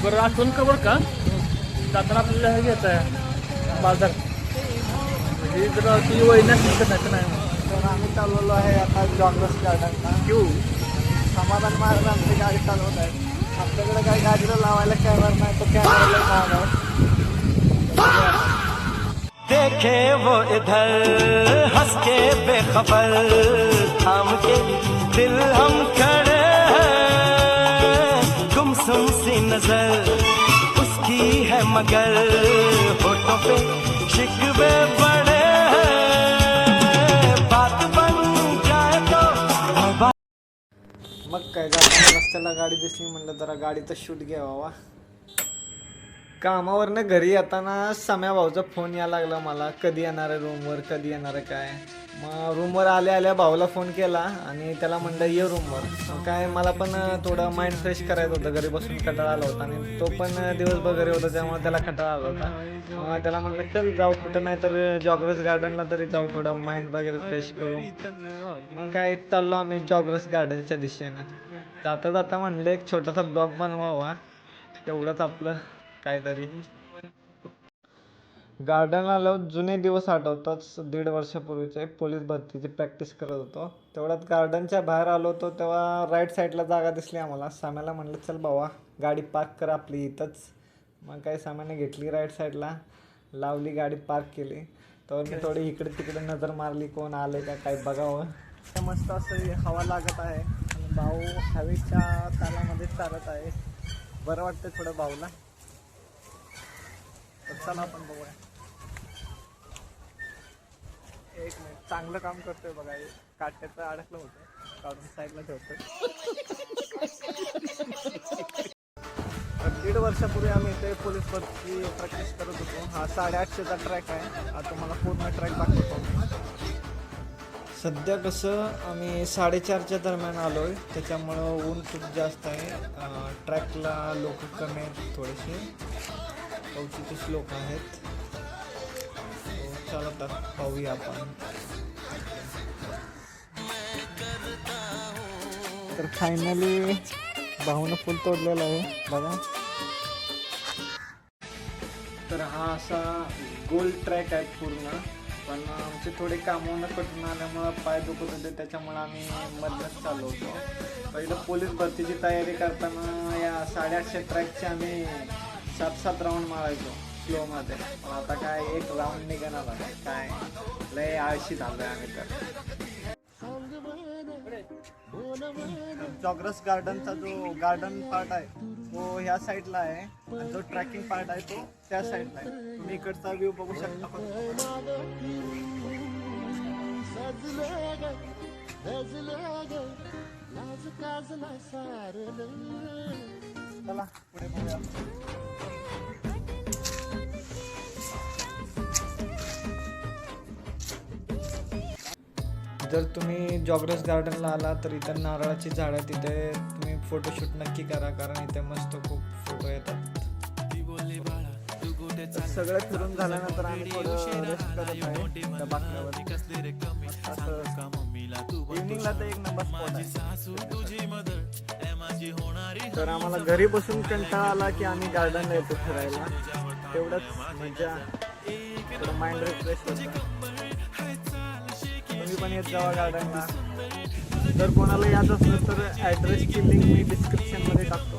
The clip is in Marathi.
बरं आठवण का बरं का जाताना आपल्याला हे घ्यायचं आहे बाजार म्हणजे जर ती वय नसेल तर नाही तर आम्ही चालवलो आहे आता जॉग्रस गार्डनला. क्यू समाधान महाराज आमची गाडी चालवत आहे. आपल्याकडे काही गाडीला लावायला कॅमेरा नाही, तो कॅमेराला लावणार. देखे वो इधर हंस के बेखबर थाम के दिल हम खड़े हैं गुमसुम सी नजर उसकी है मगर होठों पे शिकवे बड़े हैं बात बन जाए तो मग काय जाताना रस्त्याला गाडी दिसली म्हणलं जरा गाडीचा शूट घ्यावा. कामावरनं घरी येताना सम्या भाऊचा फोन यायला लागला मला, कधी येणार आहे रूमवर, कधी येणार आहे काय. मग रूमवर आल्या भाऊला फोन केला आणि त्याला म्हणलं ये रूमवर. मग काय मला पण थोडं माइंड फ्रेश करायचं होतं, घरी बसून कंटाळा आला होता आणि तो पण दिवसभर घरी होता त्यामुळे त्याला कंटाळा आला होता. मग त्याला म्हणलं चल जाऊ कुठं नाही तर जॉग्रस गार्डनला तरी जाऊ, थोडं माइंड वगैरे फ्रेश करू. मग काय चाललो आम्ही जॉग्रस गार्डनच्या दिशेनं. जाता जाता म्हणलं एक छोटासा ब्लॉग बनवावा, तेवढंच आपलं काहीतरी. गार्डनला आलो, जुने दिवस आठवतात. 1.5 वर्षापूर्वीचे पोलीस भरतीची प्रॅक्टिस करत होतो. तेवढ्यात गार्डनच्या बाहेर आलो होतो तेव्हा राईट साईडला जागा दिसली आम्हाला. साम्याला म्हणलं चल बाबा गाडी पार्क कर आपली इथंच. मग काही साम्याने घेतली राईट साईडला, लावली गाडी पार्क केली. तर मी थोडी इकडे तिकडे नजर मारली, कोण आले का काय बघावं. मस्त असं हवा लागत आहे आणि भाऊ हवेच्या तालामध्ये चालत आहे. बरं वाटतं थोडं भाऊला. तर चला आपण बघूया. एक मिनिट, चांगलं काम करतोय बघा. काट्याचं अडकलं होतं, काढून साईडला ठेवतोय. 1.5 वर्षापूर्वी आम्ही इथे पोलीस भरती प्रॅक्टिस करत होतो. हा 850चा ट्रॅक आहे. आता मला पूर्ण ट्रॅक दाखवतो. सध्या कसं आम्ही 4:30च्या दरम्यान आलो आहे, त्याच्यामुळं ऊन खूप जास्त आहे. ट्रॅकला लोक कमी आहेत, थोडेसे क्वचितच लोक आहेत. चला तर पाहूया आपण. तर फायनली भाऊनं फुल तोडलेला आहे बघा. तर हा असा गोल ट्रॅक आहे पूर्ण, पण आमचे थोडे कामावून कटून आल्यामुळं पाय दुखत होते, त्याच्यामुळं आम्ही मधनच चालू होतो. पहिलं पोलीस भरतीची तयारी करताना या 850 ट्रॅकचे आम्ही 7-7 राऊंड मारायचो स्लोमध्ये. पण आता काय एक राऊंड निघणार आहे, काय लय आळशी झालोय आम्ही. तर जॉग्रस गार्डनचा जो गार्डन पार्ट आहे तो ह्या साईडला आहे आणि जो ट्रॅकिंग पार्ट आहे तो त्या साईडला आहे. तुम्ही इकडचा व्ह्यू बघू शकता. चला पुढे बघूया. जर तुम्ही जॉग्रस गार्डनला आला तर इथं नारळाची झाडं, तिथे तुम्ही फोटोशूट नक्की करा, कारण इथे मस्त खूप फोटो येतात. सगळं फिरून झाल्यानंतर आम्ही थोडं रेस्ट करत आहे त्या बाकड्यावर. इव्हनिंगला तर एक नंबर स्पॉट आहे. तर आम्हाला घरी बसून कंटाळा आला की आम्ही गार्डनला येतो फिरायला. तेवढंच मजा, थोडं माइंड रिफ्रेश होतं. तुम्ही पण येत जावा गार्डनला. जर कोणाला याद असलं तर ॲड्रेसची लिंक मी डिस्क्रिप्शनमध्ये टाकतो.